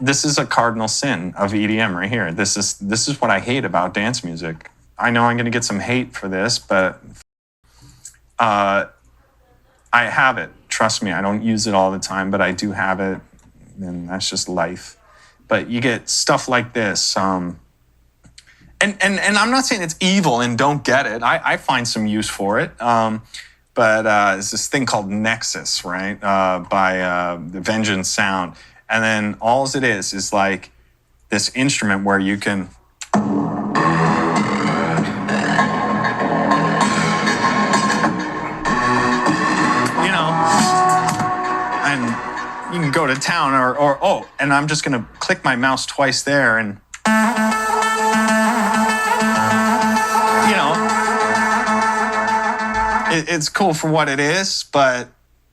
This is a cardinal sin of EDM right here. This is what I hate about dance music. I know I'm going to get some hate for this, but I have it. Trust me, I don't use it all the time, but I do have it, and that's just life. But you get stuff like this. And I'm not saying it's evil and don't get it. I find some use for it. But it's this thing called Nexus, right? By the Vengeance Sound. And then all it is like this instrument where you can... You know, and you can go to town and I'm just going to click my mouse twice there and... You know, it's cool for what it is, but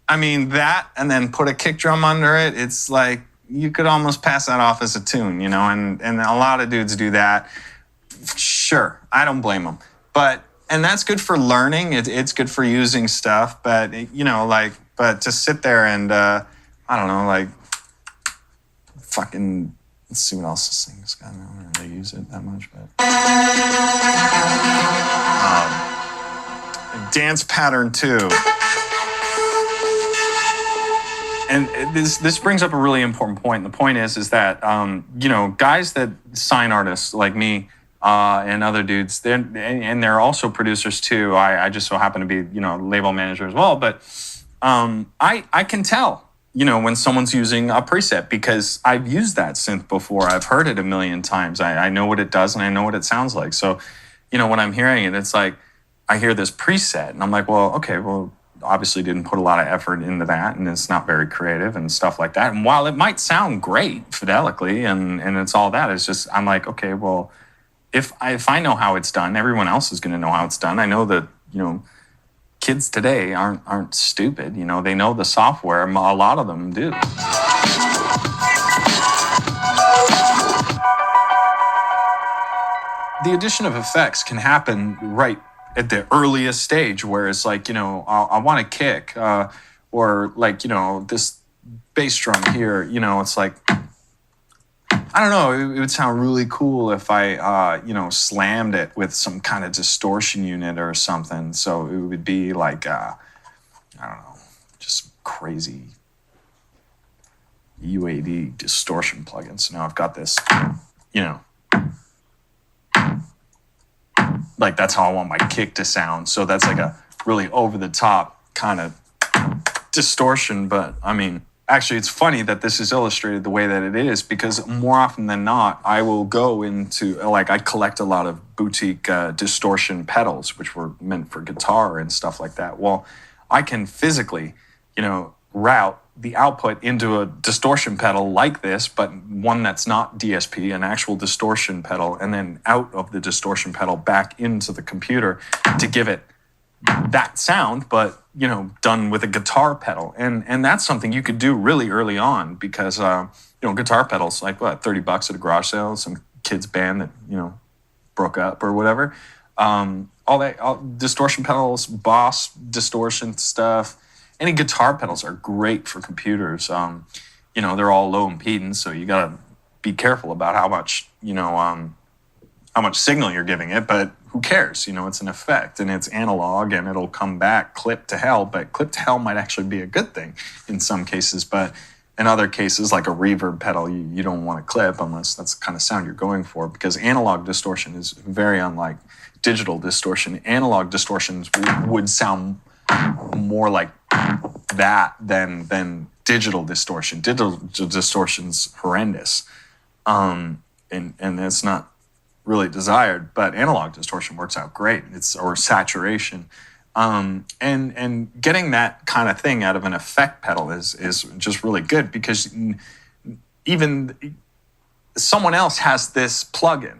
I mean that, and then put a kick drum under it. It's like you could almost pass that off as a tune, you know. And a lot of dudes do that. Sure, I don't blame them, and that's good for learning. It's good for using stuff, but you know, but to sit there and I don't know, like fucking. Let's see what else this thing's got. I don't really use it that much, but dance pattern 2. And this brings up a really important point. And the point is that you know, guys that sign artists like me and other dudes, they're also producers too. I just so happen to be, you know, label manager as well. But I can tell, you know, when someone's using a preset because I've used that synth before. I've heard it a million times. I know what it does and I know what it sounds like. So, you know, when I'm hearing it, it's like I hear this preset and I'm like, well, okay, well, obviously didn't put a lot of effort into that and it's not very creative and stuff like that. And while it might sound great fidelically and it's all that, it's just, I'm like, okay, well, if I know how it's done, everyone else is going to know how it's done. I know that, you know, kids today aren't stupid. You know, they know the software. A lot of them do. The addition of effects can happen right at the earliest stage where it's like, you know, I want to kick or like, you know, this bass drum here, you know, it's like, I don't know, it would sound really cool if I, you know, slammed it with some kind of distortion unit or something. So it would be like, I don't know, just crazy UAD distortion plugins. So now I've got this, you know, like that's how I want my kick to sound. So that's like a really over the top kind of distortion. But I mean, actually, it's funny that this is illustrated the way that it is because more often than not, I will go into, like, I collect a lot of boutique distortion pedals, which were meant for guitar and stuff like that. Well, I can physically, you know, route the output into a distortion pedal like this, but one that's not DSP, an actual distortion pedal, and then out of the distortion pedal back into the computer to give it that sound, but, you know, done with a guitar pedal. And that's something you could do really early on because, you know, guitar pedals, like what, $30 at a garage sale, some kid's band that, you know, broke up or whatever. All distortion pedals, Boss distortion stuff. Any guitar pedals are great for computers. You know, they're all low impedance, so you gotta be careful about how much, you know, how much signal you're giving it, but who cares? You know, it's an effect and it's analog and it'll come back clip to hell, but clip to hell might actually be a good thing in some cases, but in other cases, like a reverb pedal, you don't want to clip unless that's the kind of sound you're going for, because analog distortion is very unlike digital distortion. Analog distortions would sound more like that than digital distortion. Digital distortion's horrendous. And it's not really desired, but analog distortion works out great. Or saturation. And getting that kind of thing out of an effect pedal is just really good, because even someone else has this plugin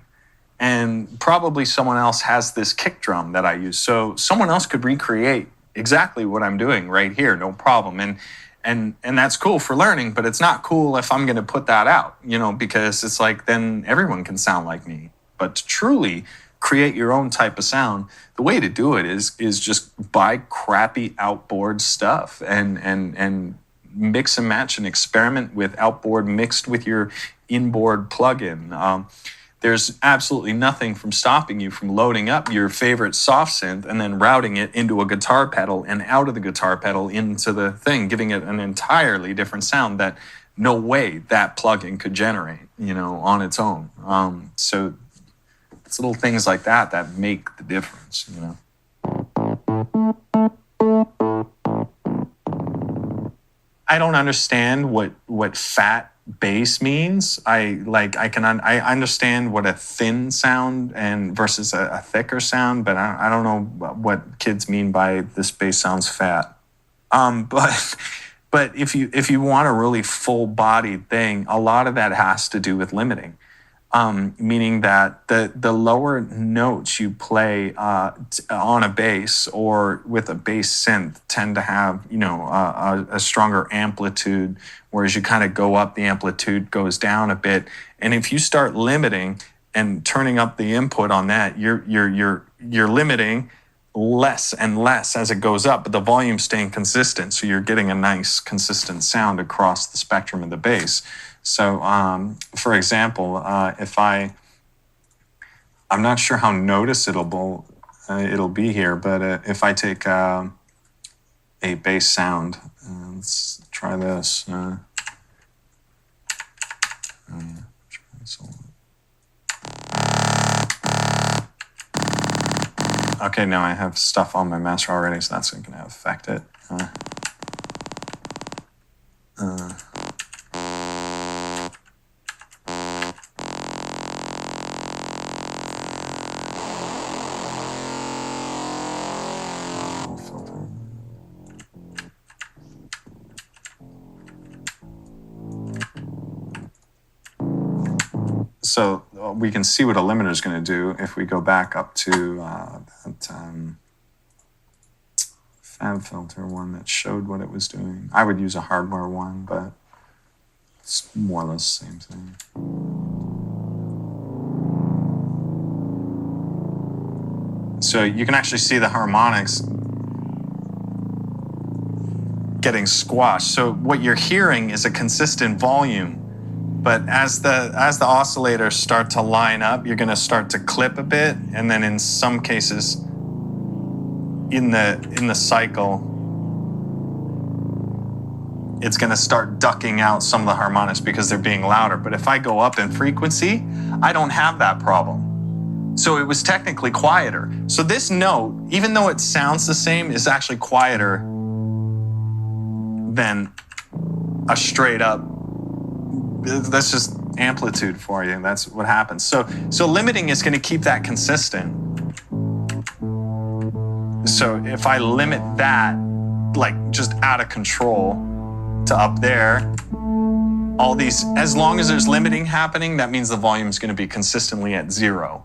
and probably someone else has this kick drum that I use. So someone else could recreate exactly what I'm doing right here, no problem. And that's cool for learning, but it's not cool if I'm going to put that out, you know, because it's like then everyone can sound like me. But to truly create your own type of sound, the way to do it is just buy crappy outboard stuff and mix and match and experiment with outboard mixed with your inboard plugin. There's absolutely nothing from stopping you from loading up your favorite soft synth and then routing it into a guitar pedal and out of the guitar pedal into the thing, giving it an entirely different sound that no way that plugin could generate, on its own. So it's little things like that make the difference, I don't understand what fat bass means. I understand what a thin sound and versus a thicker sound, but I don't know what kids mean by this bass sounds fat. But if you want a really full-bodied thing, a lot of that has to do with limiting. Meaning that the lower notes you play on a bass or with a bass synth tend to have a stronger amplitude, whereas you kind of go up, the amplitude goes down a bit. And if you start limiting and turning up the input on that, you're limiting less and less as it goes up, but the volume's staying consistent, so you're getting a nice consistent sound across the spectrum of the bass. So, for example, I'm not sure how noticeable it'll be here, but if I take a bass sound, let's try this. Okay, now I have stuff on my master already, so that's going to affect it. So we can see what a limiter is going to do if we go back up to that fab filter one that showed what it was doing. I would use a hardware one, but it's more or less the same thing. So you can actually see the harmonics getting squashed. So what you're hearing is a consistent volume. But as the oscillators start to line up, you're going to start to clip a bit, and then in some cases, in the cycle, it's going to start ducking out some of the harmonics because they're being louder. But if I go up in frequency, I don't have that problem. So it was technically quieter. So this note, even though it sounds the same, is actually quieter than a straight up. That's just amplitude for you. That's what happens. So limiting is going to keep that consistent. So if I limit that, like just out of control to up there, all these, as long as there's limiting happening, that means the volume is going to be consistently at 0.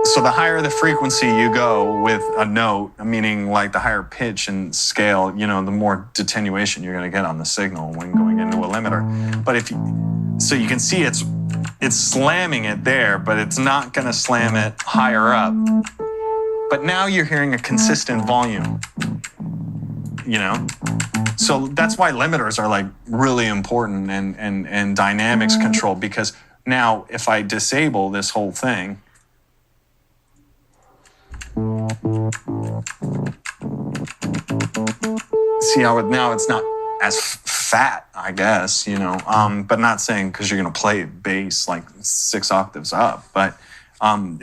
So the higher the frequency you go with a note, meaning like the higher pitch and scale, the more attenuation you're going to get on the signal when going into a limiter. But so you can see it's slamming it there, but it's not going to slam it higher up. But now you're hearing a consistent volume, So that's why limiters are like really important and dynamics control, because now if I disable this whole thing, see how now it's not as fat, I guess, but not saying because you're going to play bass like 6 octaves up, but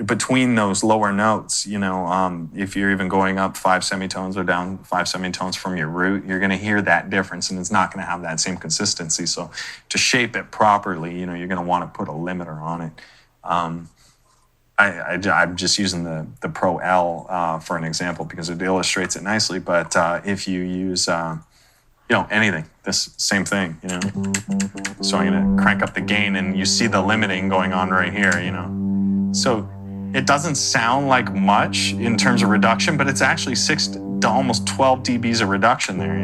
between those lower notes, if you're even going up 5 semitones or down 5 semitones from your root, you're going to hear that difference, and it's not going to have that same consistency. So to shape it properly, you're going to want to put a limiter on it. I'm just using the Pro L for an example because it illustrates it nicely. But if you use, anything, this same thing, So I'm going to crank up the gain, and you see the limiting going on right here, So it doesn't sound like much in terms of reduction, but it's actually 6 to almost 12 dBs of reduction there,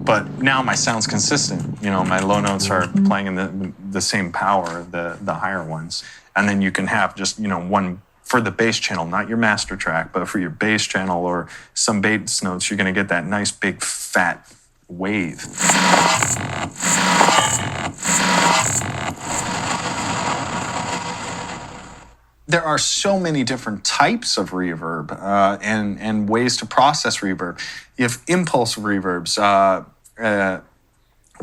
But now my sound's consistent. My low notes are playing in the same power, the higher ones. And then you can have just, one for the bass channel, not your master track, but for your bass channel or some bass notes, you're going to get that nice big fat wave. There are so many different types of reverb and ways to process reverb. You have impulse reverbs,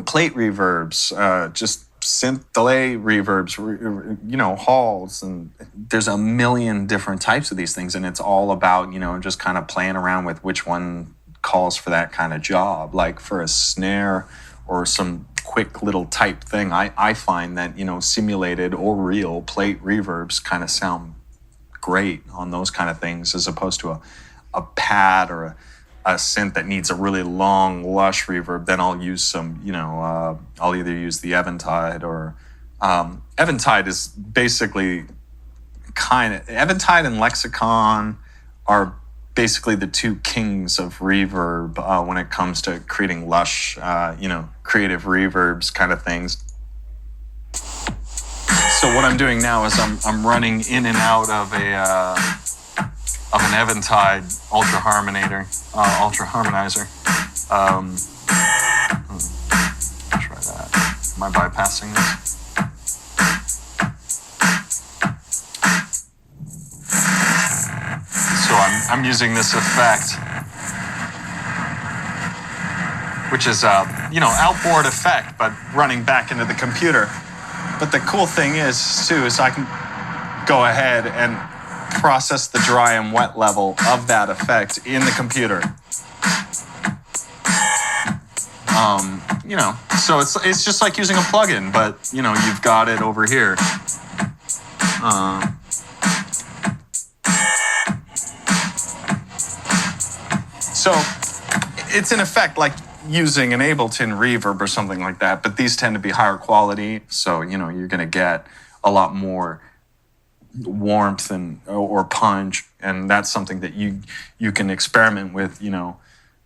plate reverbs, just synth delay reverbs, halls, and there's a million different types of these things, and it's all about, just kind of playing around with which one calls for that kind of job. Like for a snare or some quick little type thing, I find that, simulated or real plate reverbs kind of sound great on those kind of things, as opposed to a pad or a synth that needs a really long, lush reverb. Then I'll use some, I'll either use the Eventide or Eventide is basically Eventide and Lexicon are basically the two kings of reverb when it comes to creating lush, creative reverbs kind of things. So what I'm doing now is I'm running in and out of an Eventide ultra harmonizer. Try that. Am I bypassing this? So I'm using this effect, which is outboard effect, but running back into the computer. But the cool thing is I can go ahead and process the dry and wet level of that effect in the computer. So it's just like using a plugin, but you've got it over here. So it's in effect like using an Ableton reverb or something like that, but these tend to be higher quality, so you're going to get a lot more warmth or punch, and that's something that you can experiment with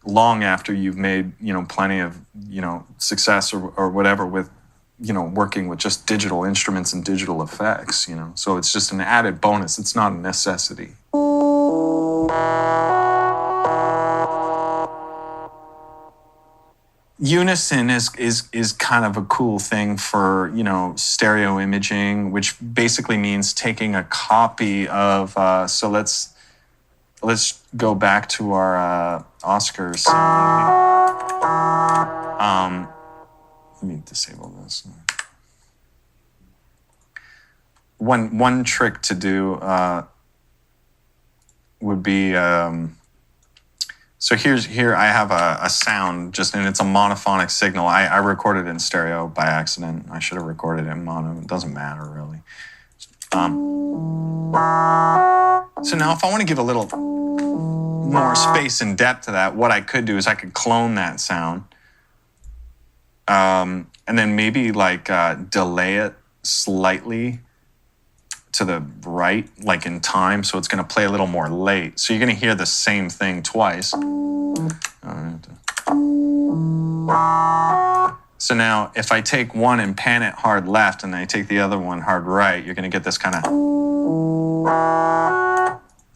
long after you've made plenty of success or whatever with working with just digital instruments and digital effects. So it's just an added bonus. It's not a necessity. Unison is kind of a cool thing for stereo imaging, which basically means taking a copy of. So let's go back to our Oscars. Let me disable this. One trick to do would be. So here I have a sound, and it's a monophonic signal. I recorded it in stereo by accident. I should have recorded it in mono. It doesn't matter really. So now if I want to give a little more space and depth to that, what I could do is I could clone that sound, and then maybe delay it slightly to the right, like in time, so it's going to play a little more late. So you're going to hear the same thing twice. So now if I take one and pan it hard left and I take the other one hard right, you're going to get this kind of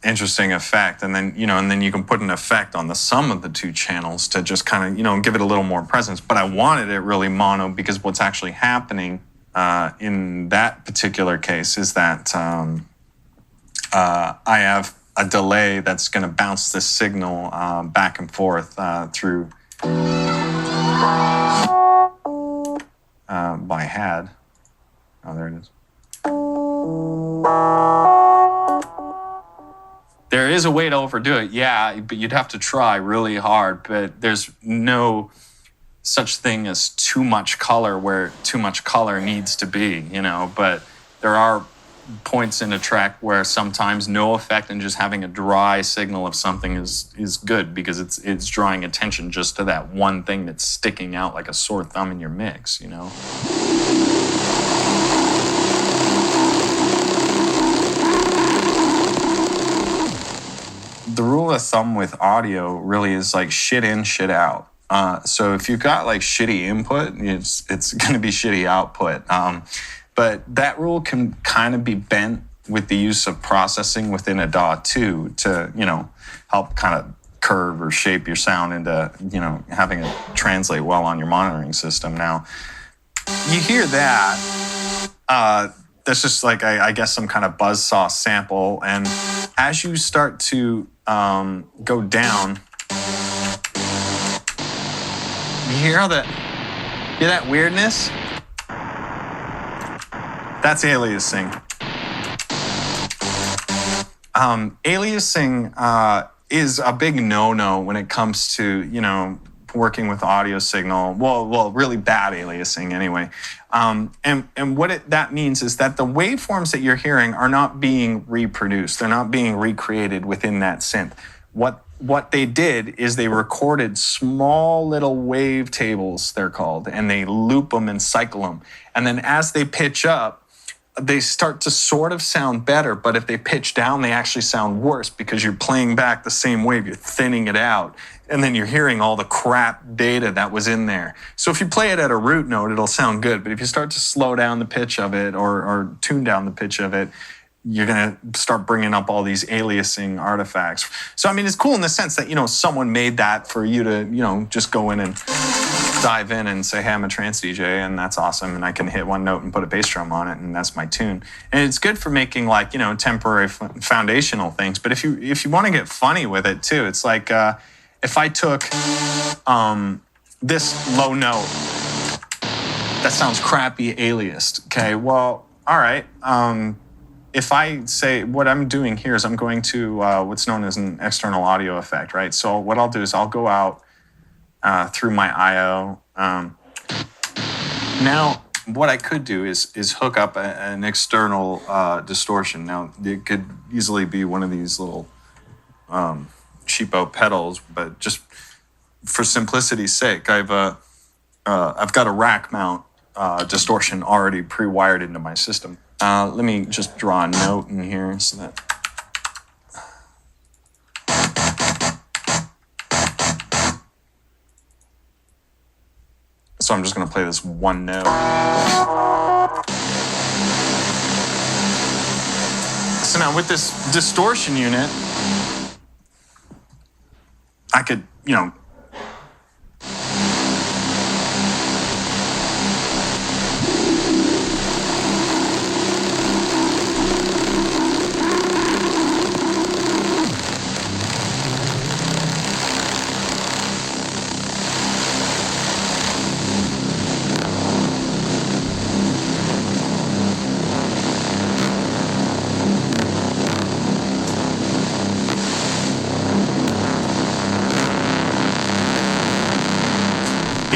interesting effect. And then you can put an effect on the sum of the two channels to just kind of, give it a little more presence. But I wanted it really mono because what's actually happening in that particular case is that I have a delay that's going to bounce this signal back and forth through by HAD. Oh, there it is. There is a way to overdo it, yeah, but you'd have to try really hard. But there's no such thing as too much color where too much color needs to be, but there are points in a track where sometimes no effect and just having a dry signal of something is good because it's drawing attention just to that one thing that's sticking out like a sore thumb in your mix, The rule of thumb with audio really is like shit in, shit out. So if you've got like shitty input, it's going to be shitty output. But that rule can kind of be bent with the use of processing within a DAW 2 to, help kind of curve or shape your sound into, having it translate well on your monitoring system. Now, you hear that, that's just like, I guess, some kind of buzzsaw sample. And as you start to go down, you hear that weirdness? That's aliasing. Aliasing is a big no-no when it comes to, working with audio signal. Well, really bad aliasing anyway. And what that means is that the waveforms that you're hearing are not being reproduced. They're not being recreated within that synth. What they did is they recorded small little wave tables, they're called, and they loop them and cycle them. And then as they pitch up, they start to sort of sound better, but if they pitch down, they actually sound worse because you're playing back the same wave, you're thinning it out, and then you're hearing all the crap data that was in there. So if you play it at a root note, it'll sound good, but if you start to slow down the pitch of it or tune down the pitch of it, you're going to start bringing up all these aliasing artifacts. So, I mean, it's cool in the sense that, someone made that for you to, just go in and dive in and say, hey, I'm a trance DJ, and that's awesome, and I can hit one note and put a bass drum on it, and that's my tune. And it's good for making, like, temporary foundational things. But if you want to get funny with it, too, it's like if I took this low note that sounds crappy aliased, okay, well, all right, if I say what I'm doing here is I'm going to what's known as an external audio effect, right? So what I'll do is I'll go out through my I/O. Now, what I could do is hook up an external distortion. Now, it could easily be one of these little cheapo pedals, but just for simplicity's sake, I've got a rack mount distortion already pre-wired into my system. Let me just draw a note in here so that. So I'm just going to play this one note. So now with this distortion unit, I could,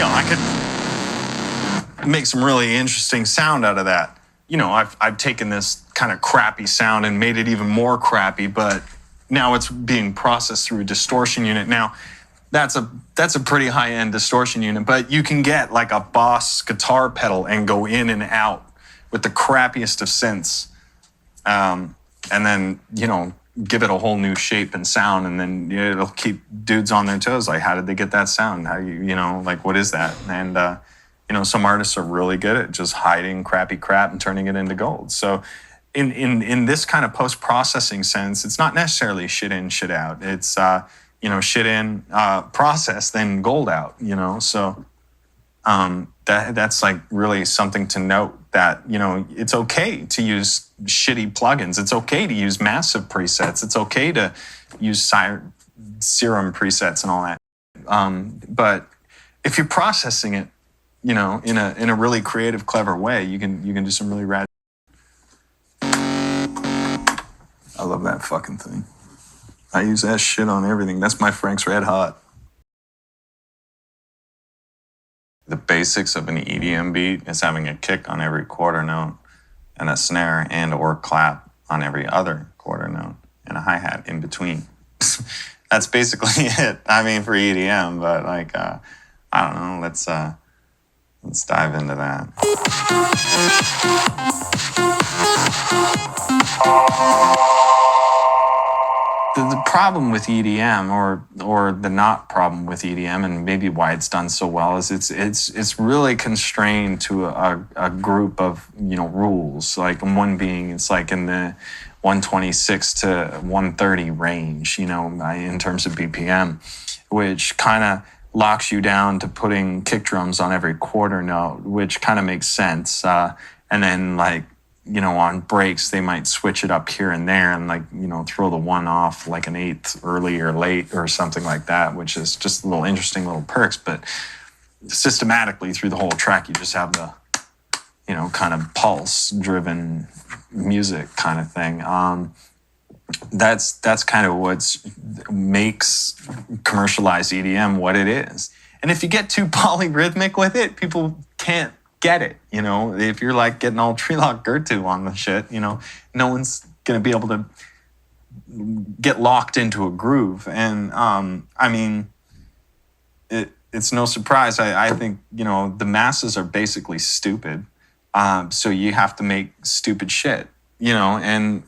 I could make some really interesting sound out of that. I've taken this kind of crappy sound and made it even more crappy, but now it's being processed through a distortion unit. Now, that's a pretty high-end distortion unit, but you can get like a Boss guitar pedal and go in and out with the crappiest of synths, and then, give it a whole new shape and sound, and then it'll keep dudes on their toes. Like, how did they get that sound? How what is that? And some artists are really good at just hiding crappy crap and turning it into gold. So in this kind of post-processing sense, it's not necessarily shit in, shit out. It's shit in, process, then gold out. So that's like really something to note, that it's okay to use shitty plugins. It's okay to use massive presets. It's okay to use serum presets and all that. But if you're processing it, in a really creative, clever way, you can do some really rad. I love that fucking thing. I use that shit on everything. That's my Frank's Red Hot. The basics of an EDM beat is having a kick on every quarter note and a snare and or clap on every other quarter note and a hi-hat in between. That's basically it. I mean, for EDM, but like, I don't know, let's dive into that. The problem with EDM, or the not problem with EDM, and maybe why it's done so well, is it's really constrained to a group of rules. Like, one being, it's like in the 126 to 130 range, you know, in terms of BPM, which kind of locks you down to putting kick drums on every quarter note, which kind of makes sense. And then like, you know, on breaks, they might switch it up here and there and like, you know, throw the one off like an eighth early or late or something like that, which is just little interesting little perks. But systematically through the whole track, you just have the, you know, kind of pulse driven music kind of thing. That's kind of what makes commercialized EDM what it is. And if you get too polyrhythmic with it, people can't get it. You know, if you're like getting all Treelock Gertu on the shit, you know, no one's going to be able to get locked into a groove. And I mean, it's no surprise. I think, you know, the masses are basically stupid. So you have to make stupid shit, you know, and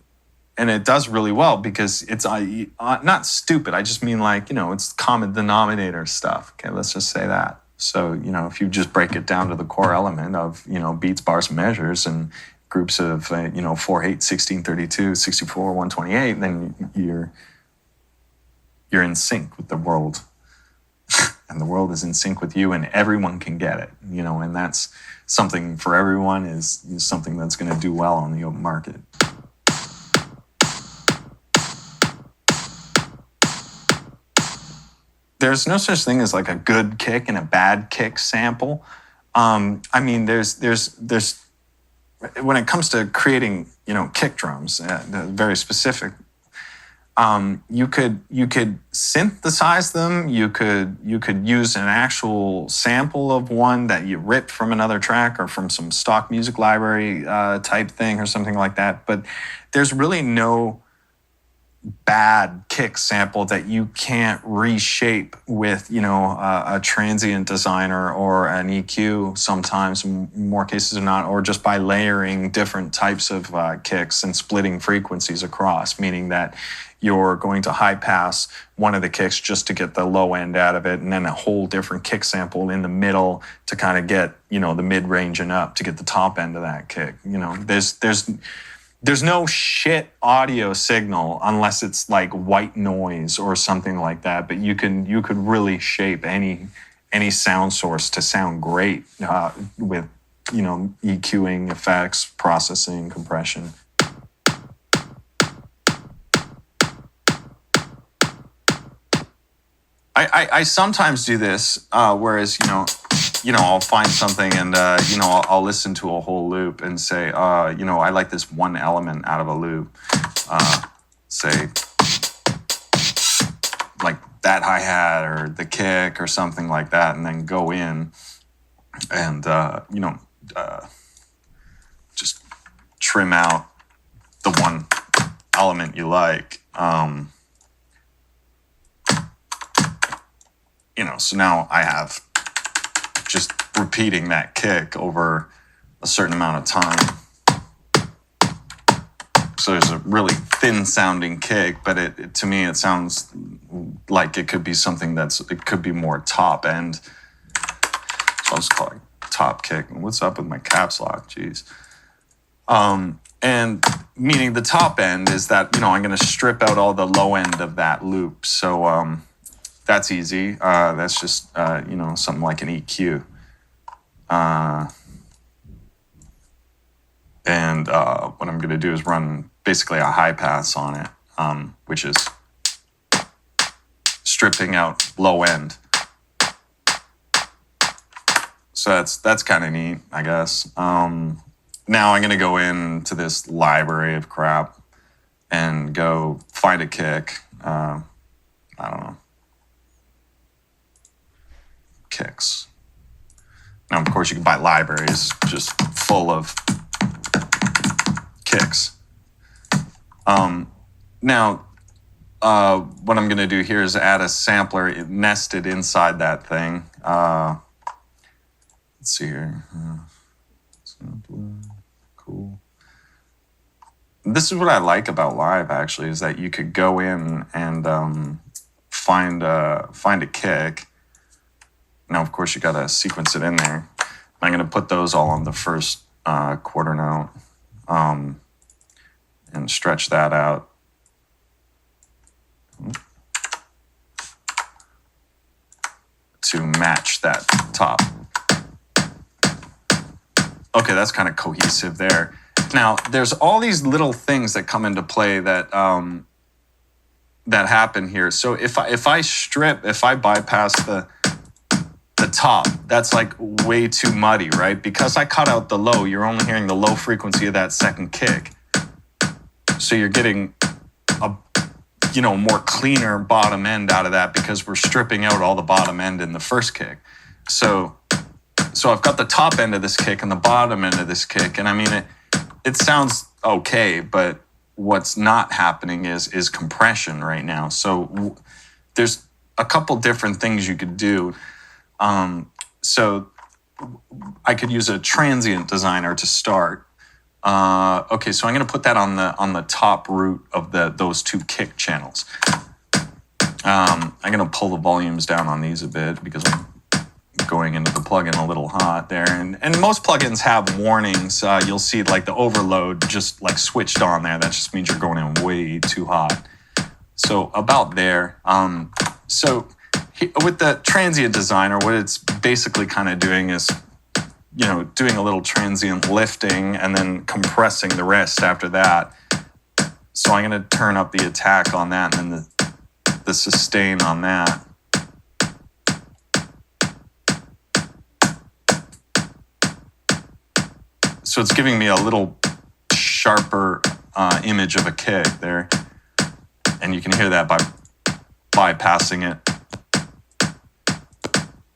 it does really well because it's not stupid. I just mean like, you know, it's common denominator stuff. Okay, let's just say that. So, you know, if you just break it down to the core element of, you know, beats, bars, measures, and groups of, you know, 4/8, 16, 32, 64, 128, then you're in sync with the world. And the world is in sync with you, and everyone can get it, you know, and that's something for everyone is something that's going to do well on the open market. There's no such thing as like a good kick and a bad kick sample. I mean, there's when it comes to creating, you know, kick drums, very specific. You could synthesize them. You could use an actual sample of one that you ripped from another track or from some stock music library type thing or something like that. But there's really no bad kick sample that you can't reshape with, you know, a transient designer or an EQ sometimes, in more cases than not, or just by layering different types of kicks and splitting frequencies across, meaning that you're going to high pass one of the kicks just to get the low end out of it, and then a whole different kick sample in the middle to kind of get, you know, the mid range and up to get the top end of that kick. You know, there's no shit audio signal unless it's like white noise or something like that. But you could really shape any sound source to sound great with, you know, EQing, effects, processing, compression. I sometimes do this, whereas, you know, I'll find something and, you know, I'll listen to a whole loop and say, you know, I like this one element out of a loop. Say, like that hi-hat or the kick or something like that, and then go in and, you know, just trim out the one element you like. You know, so now I have just repeating that kick over a certain amount of time. So there's a really thin sounding kick, but it to me, it sounds like it could be something it could be more top end. So I'll just call it top kick. What's up with my caps lock? Jeez. And meaning the top end is that, you know, I'm going to strip out all the low end of that loop. So, that's easy. That's just, you know, something like an EQ. And what I'm going to do is run basically a high pass on it, which is stripping out low end. So that's kind of neat, I guess. Now I'm going to go into this library of crap and go find a kick. I don't know. Kicks. Now, of course, you can buy libraries just full of kicks. Now, what I'm going to do here is add a sampler nested inside that thing. Let's see here. Sampler. Cool. This is what I like about live, actually, is that you could go in and find a kick. Now, of course, you got to sequence it in there. I'm going to put those all on the first quarter note. and stretch that out. To match that top. Okay, that's kind of cohesive there. Now, there's all these little things that come into play that that happen here. So if I bypass the top, that's like way too muddy, right? Because I cut out the low, you're only hearing the low frequency of that second kick. So you're getting a more cleaner bottom end out of that because we're stripping out all the bottom end in the first kick. So I've got the top end of this kick and the bottom end of this kick, and I mean it sounds okay, but what's not happening is compression right now. So there's a couple different things you could do. So I could use a transient designer to start. Okay, so I'm going to put that on the top root of those two kick channels. I'm going to pull the volumes down on these a bit because I'm going into the plugin a little hot there. And most plugins have warnings. You'll see like the overload just like switched on there. That just means you're going in way too hot. So about there. So with the transient designer, what it's basically kind of doing is, doing a little transient lifting and then compressing the rest after that. So I'm going to turn up the attack on that and then the sustain on that. So it's giving me a little sharper image of a kick there. And you can hear that by bypassing it.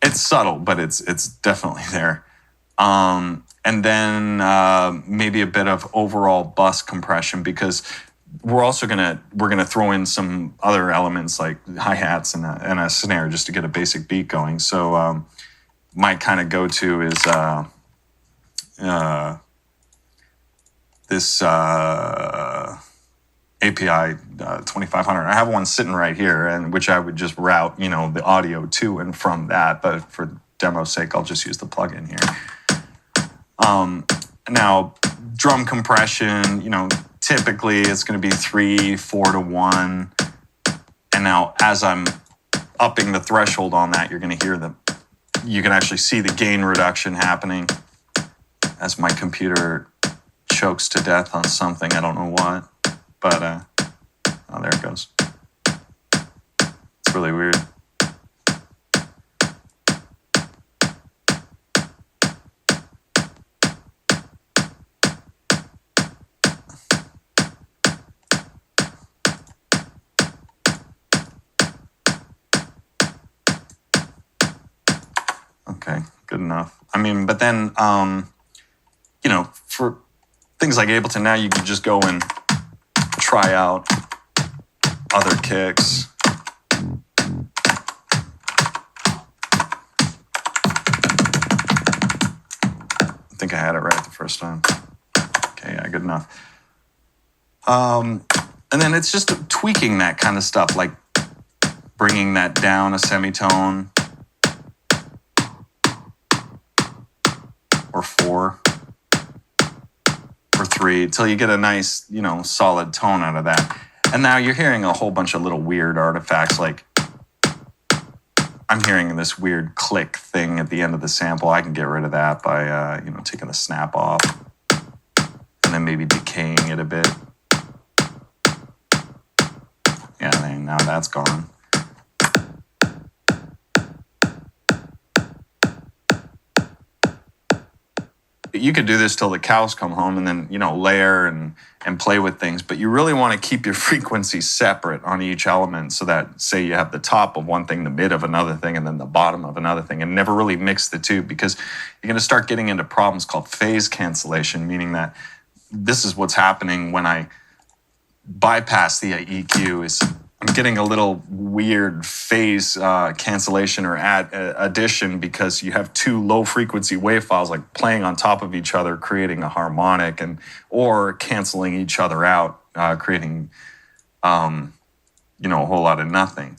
It's subtle, but it's definitely there. And then maybe a bit of overall bus compression, because we're gonna throw in some other elements like hi-hats and a snare just to get a basic beat going. So my kind of go-to is this API 2500. I have one sitting right here, and which I would just route, the audio to and from that. But for demo's sake, I'll just use the plugin here. Now, drum compression, typically it's going to be 3/4 to 1. And now, as I'm upping the threshold on that, you're going to hear you can actually see the gain reduction happening as my computer chokes to death on something. I don't know what, but oh, there it goes. It's really weird. Okay, good enough. I mean, but then, for things like Ableton now, you can just go and try out other kicks. I think I had it right the first time. Okay, yeah, good enough. And then it's just tweaking that kind of stuff, like bringing that down a semitone or 4 or 3 until you get a nice, solid tone out of that. And now you're hearing a whole bunch of little weird artifacts, like I'm hearing this weird click thing at the end of the sample. I can get rid of that by, taking the snap off and then maybe decaying it a bit. Yeah, now that's gone. You could do this till the cows come home and then, layer and play with things. But you really want to keep your frequencies separate on each element so that, say, you have the top of one thing, the mid of another thing, and then the bottom of another thing, and never really mix the two, because you're going to start getting into problems called phase cancellation, meaning that this is what's happening when I bypass the EQ is I'm getting a little weird phase cancellation or addition, because you have two low frequency wave files like playing on top of each other, creating a harmonic, or canceling each other out, creating a whole lot of nothing.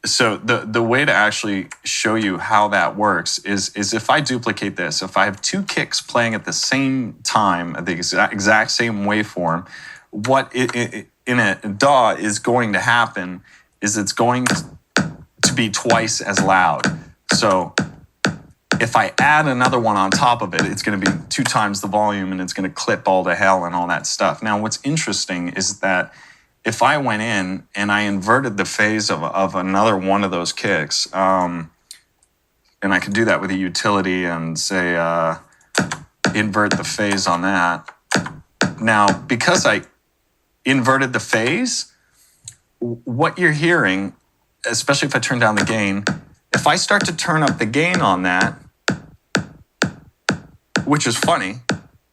So the way to actually show you how that works is if I duplicate this, if I have two kicks playing at the same time at the exact same waveform, what in a DAW is going to happen is it's going to be twice as loud. So if I add another one on top of it, it's going to be 2 times the volume, and it's going to clip all to hell and all that stuff. Now, what's interesting is that if I went in and I inverted the phase of another one of those kicks, and I could do that with a utility and say invert the phase on that. Now, because I inverted the phase, what you're hearing, especially if I turn down the gain, if I start to turn up the gain on that, which is funny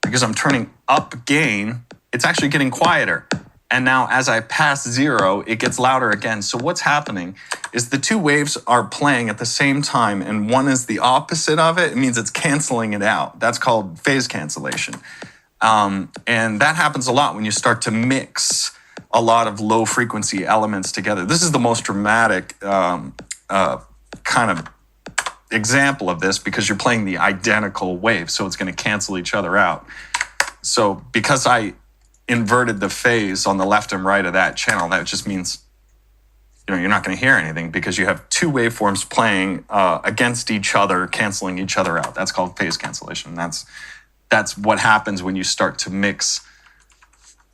because I'm turning up gain, it's actually getting quieter. And now as I pass 0, it gets louder again. So what's happening is the 2 waves are playing at the same time, and one is the opposite of it. It means it's canceling it out. That's called phase cancellation. And that happens a lot when you start to mix a lot of low frequency elements together. This is the most dramatic kind of example of this because you're playing the identical wave, so it's going to cancel each other out. So because I inverted the phase on the left and right of that channel, that just means you're not going to hear anything because you have 2 waveforms playing against each other, canceling each other out. That's called phase cancellation. That's what happens when you start to mix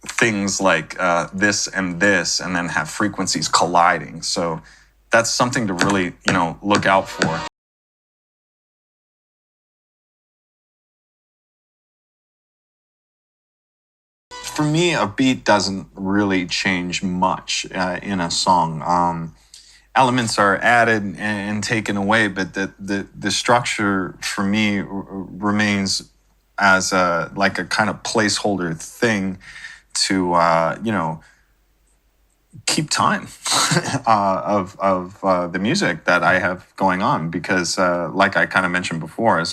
things like this, and then have frequencies colliding. So that's something to really, look out for. For me, a beat doesn't really change much in a song. Elements are added and taken away, but the structure for me remains as a kind of placeholder thing to keep time of the music that I have going on, because like I kind of mentioned before,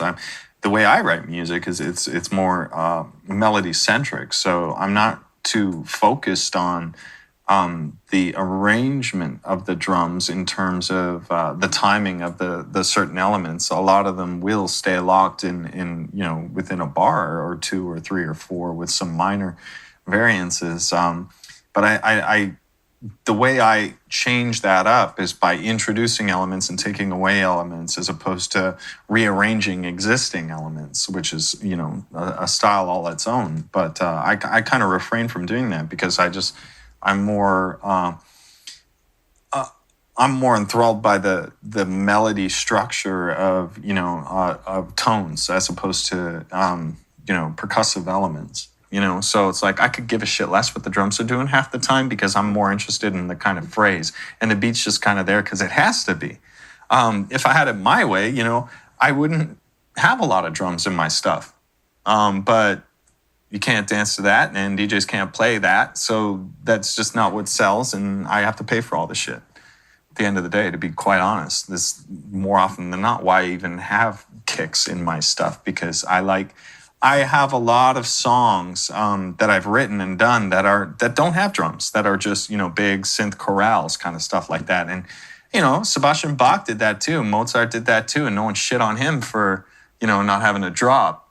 the way I write music is it's more melody centric. So I'm not too focused on the arrangement of the drums in terms of the timing of the certain elements. A lot of them will stay locked in within a bar or 2 or 3 or 4 with some minor variances. But I the way I change that up is by introducing elements and taking away elements, as opposed to rearranging existing elements, which is, a style all its own. But I kind of refrain from doing that because I'm more enthralled by the melody structure of tones as opposed to percussive elements. So it's like I could give a shit less what the drums are doing half the time because I'm more interested in the kind of phrase, and the beat's just kind of there because it has to be. If I had it my way, I wouldn't have a lot of drums in my stuff. But you can't dance to that, and DJs can't play that, so that's just not what sells, and I have to pay for all the shit. At the end of the day, to be quite honest, this more often than not why I even have kicks in my stuff, because I have a lot of songs that I've written and done that don't have drums, that are just, big synth chorales, kind of stuff like that. And, Sebastian Bach did that too. Mozart did that too. And no one shit on him for, not having a drop,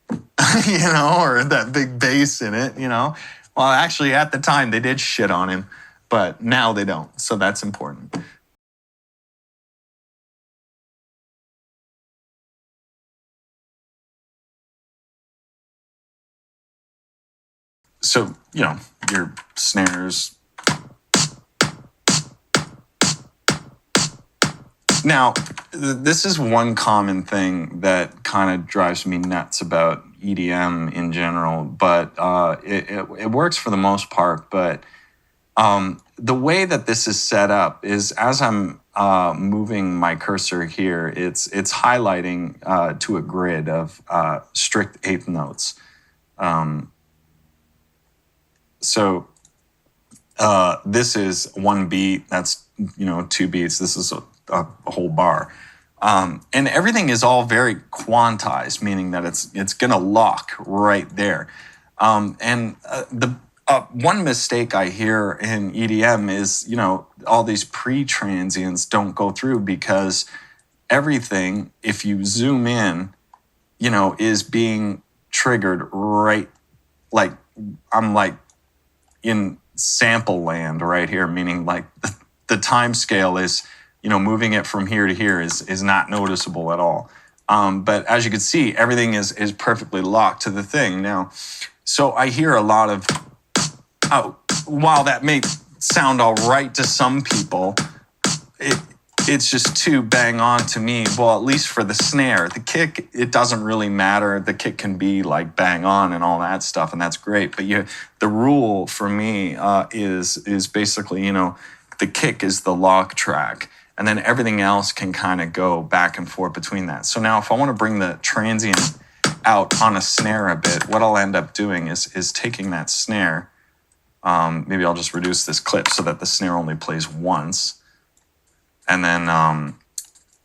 or that big bass in it, Well, actually at the time they did shit on him, but now they don't. So that's important. So, your snares. Now, this is one common thing that kind of drives me nuts about EDM in general, but it works for the most part. But the way that this is set up is, as I'm moving my cursor here, it's highlighting to a grid of strict eighth notes. So this is 1 beat, that's, 2 beats, this is a whole bar. And everything is all very quantized, meaning that it's going to lock right there. The one mistake I hear in EDM is, all these pre-transients don't go through because everything, if you zoom in, is being triggered right, I'm in sample land right here, meaning like the time scale is, moving it from here to here is not noticeable at all. But as you can see, everything is perfectly locked to the thing now. So I hear a lot of, while that may sound all right to some people, it's just too bang on to me. Well, at least for the snare. The kick, it doesn't really matter. The kick can be like bang on and all that stuff, and that's great. But the rule for me is basically, the kick is the lock track, and then everything else can kind of go back and forth between that. So now if I want to bring the transient out on a snare a bit, what I'll end up doing is taking that snare. Maybe I'll just reduce this clip so that the snare only plays once. And then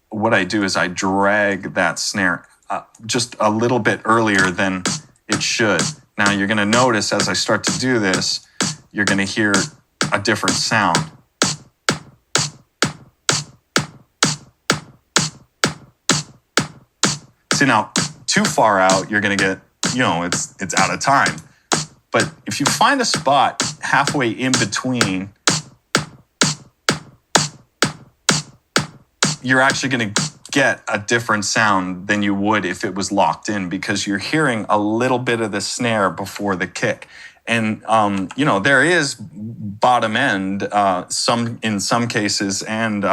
what I do is I drag that snare just a little bit earlier than it should. Now you're going to notice as I start to do this, you're going to hear a different sound. See, now too far out, you're going to get, it's out of time. But if you find a spot halfway in between, you're actually going to get a different sound than you would if it was locked in, because you're hearing a little bit of the snare before the kick. And, there is bottom end, in some cases, and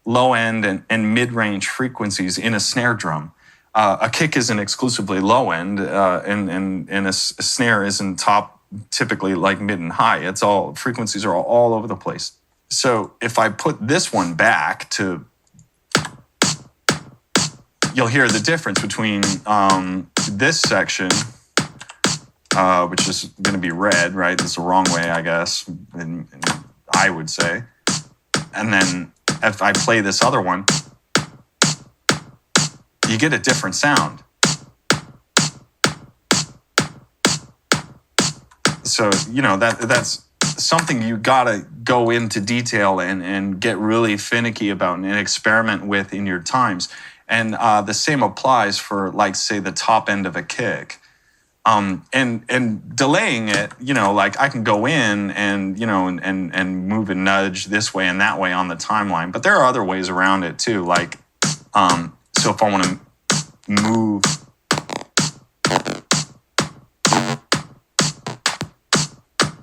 low end and mid-range frequencies in a snare drum. A kick isn't exclusively low end, and a snare isn't top, typically like mid and high. It's all, frequencies are all over the place. So if I put this one back to, you'll hear the difference between this section, which is going to be red, right? That's the wrong way, I guess, and I would say. And then if I play this other one, you get a different sound. So, that's something you gotta go into detail and get really finicky about and experiment with in your times. And the same applies for, like, say, the top end of a kick. And delaying it, like I can go in and, and move and nudge this way and that way on the timeline. But there are other ways around it too. Like, so if I want to move,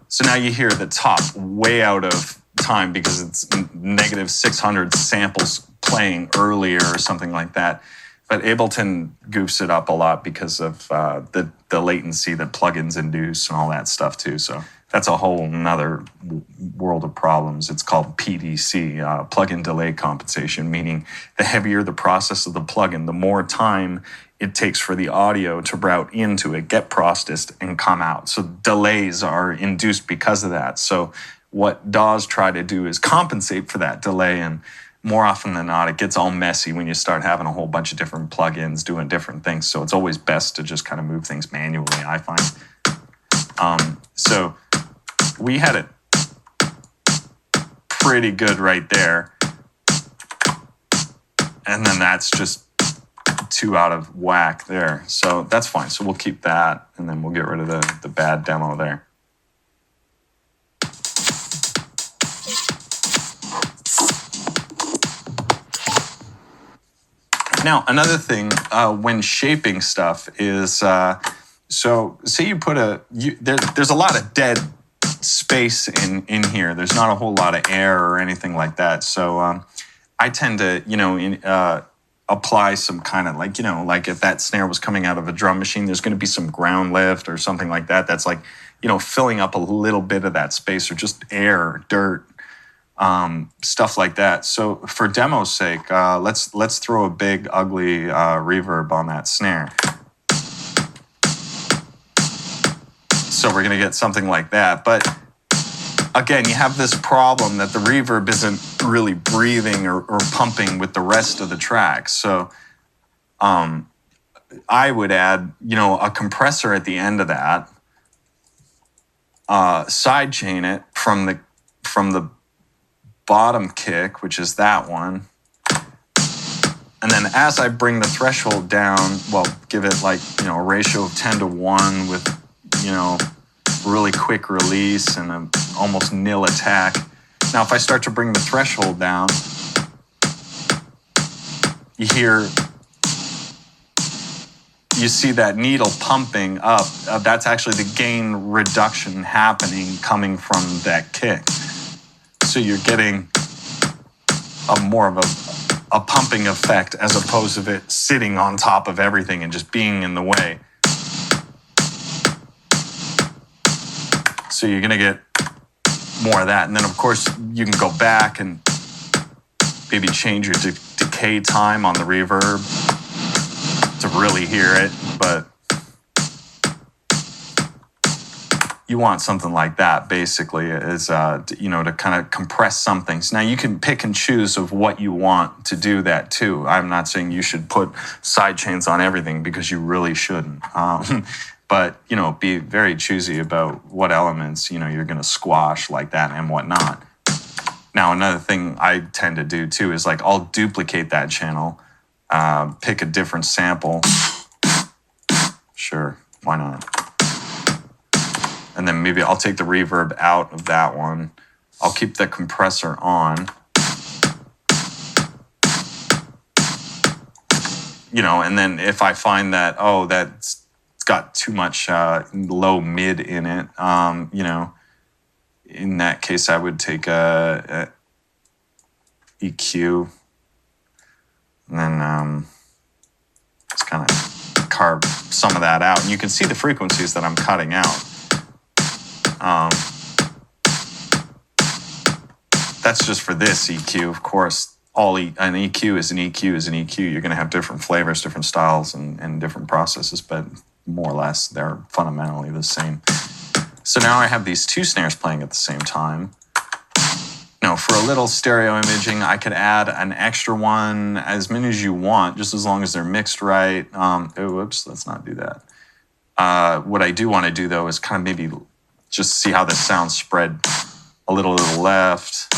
so now you hear the top way out of time because it's negative 600 samples playing earlier or something like that. But Ableton goofs it up a lot because of the latency that plugins induce and all that stuff too. So that's a whole nother world of problems. It's called PDC, plugin delay compensation, meaning the heavier the process of the plugin, the more time it takes for the audio to route into it, get processed, and come out. So delays are induced because of that. So what DAWs try to do is compensate for that delay, and more often than not, it gets all messy when you start having a whole bunch of different plugins doing different things. So it's always best to just kind of move things manually, I find. So we had it pretty good right there. And then that's just too out of whack there. So that's fine. So we'll keep that, and then we'll get rid of the bad demo there. Now, another thing when shaping stuff is, so say you put there's a lot of dead space in here. There's not a whole lot of air or anything like that. So I tend to, apply some kind of like if that snare was coming out of a drum machine, there's going to be some ground lift or something like that. That's like, filling up a little bit of that space, or just air, dirt, stuff like that. So for demo's sake, let's throw a big ugly reverb on that snare. So we're gonna get something like that. But again, you have this problem that the reverb isn't really breathing or pumping with the rest of the track. So I would add, a compressor at the end of that, sidechain it from the bottom kick, which is that one. And then as I bring the threshold down, well, give it like, a ratio of 10 to 1 with, really quick release and an almost nil attack. Now, if I start to bring the threshold down, you see that needle pumping up. That's actually the gain reduction happening coming from that kick. So you're getting more of a pumping effect as opposed to it sitting on top of everything and just being in the way. So you're going to get more of that. And then, of course, you can go back and maybe change your decay time on the reverb to really hear it. But you want something like that, basically, is to kind of compress some things. Now, you can pick and choose of what you want to do that too. I'm not saying you should put side chains on everything, because you really shouldn't. But be very choosy about what elements you're going to squash like that and whatnot. Now, another thing I tend to do too is I'll duplicate that channel, pick a different sample. Sure, why not? And then maybe I'll take the reverb out of that one. I'll keep the compressor on. And then if I find that, that's got too much low mid in it, in that case, I would take a EQ, and then just kind of carve some of that out. And you can see the frequencies that I'm cutting out. That's just for this EQ. Of course, an EQ is an EQ is an EQ. You're going to have different flavors, different styles, and different processes, but more or less, they're fundamentally the same. So now I have these two snares playing at the same time. For a little stereo imaging, I could add an extra one, as many as you want, just as long as they're mixed right. Whoops, let's not do that. What I do want to do, though, is kind of maybe just see how this sounds spread a little to the left,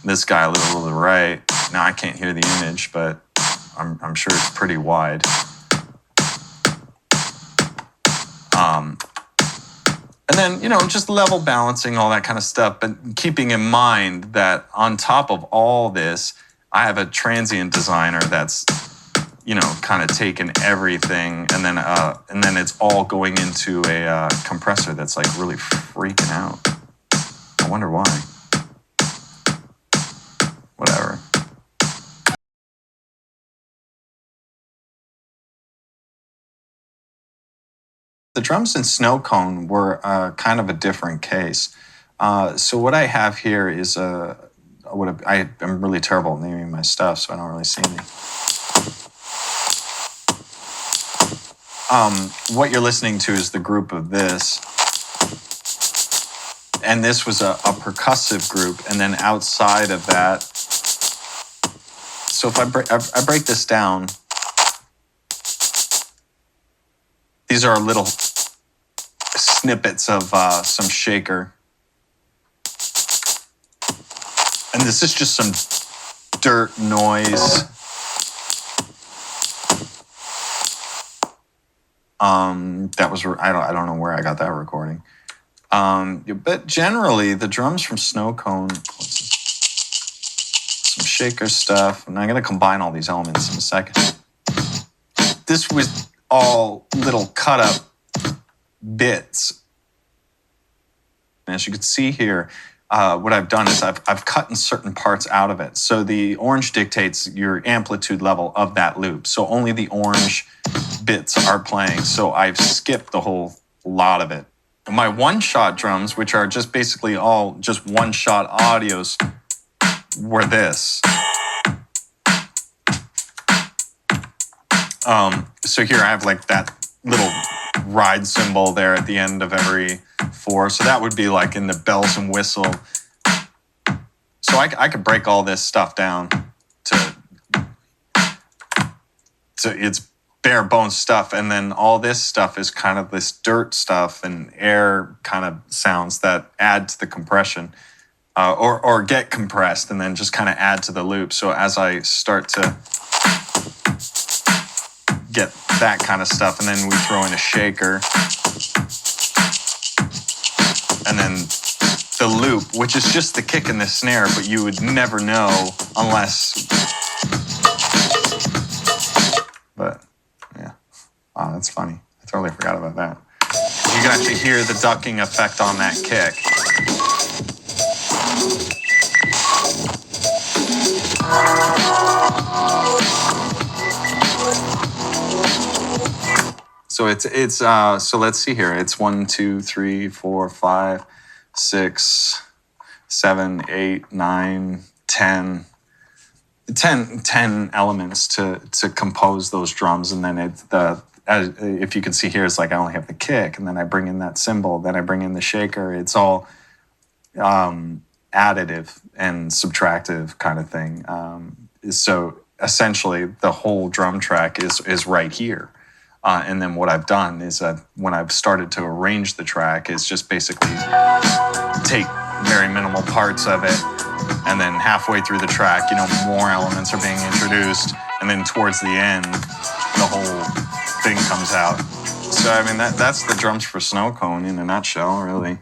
this guy a little to the right. Now, I can't hear the image, but I'm sure it's pretty wide. And then, just level balancing, all that kind of stuff, but keeping in mind that on top of all this, I have a transient designer that's, kind of taken everything, and then it's all going into a compressor that's really freaking out. I wonder why. Whatever. The drums in Snowcone were kind of a different case. So what I have here is I'm really terrible at naming my stuff, so I don't really see anything. What you're listening to is the group of this. And this was a percussive group, and then outside of that, so if I break this down, these are little snippets of some shaker. And this is just some dirt noise. I don't know where I got that recording. But generally, the drums from Snowcone, some shaker stuff, and I'm going to combine all these elements in a second. This was all little cut up bits. And as you can see here, what I've done is I've cut in certain parts out of it. So the orange dictates your amplitude level of that loop. So only the orange bits are playing. So I've skipped the whole lot of it. And my one-shot drums, which are just basically all just one-shot audios, were this. So here I have that little ride cymbal there at the end of every 4. So that would be in the bells and whistle. So I could break all this stuff down to its bare bones stuff. And then all this stuff is kind of this dirt stuff and air kind of sounds that add to the compression or get compressed and then just kind of add to the loop. So as I start to get that kind of stuff, and then we throw in a shaker. and then the loop, which is just the kick and the snare, but you would never know unless. But yeah, wow, that's funny. I totally forgot about that. You can actually hear the ducking effect on that kick. So let's see here. It's 1, 2, 3, 4, 5, 6, 7, 8, 9, 10. 10 elements to compose those drums, and then if you can see here, it's like I only have the kick, and then I bring in that cymbal, then I bring in the shaker. It's all additive and subtractive kind of thing. So essentially, the whole drum track is right here. And then what I've done is when I've started to arrange the track is just basically take very minimal parts of it, and then halfway through the track, more elements are being introduced, and then towards the end, the whole thing comes out. So I mean that's the drums for Snowcone in a nutshell, really.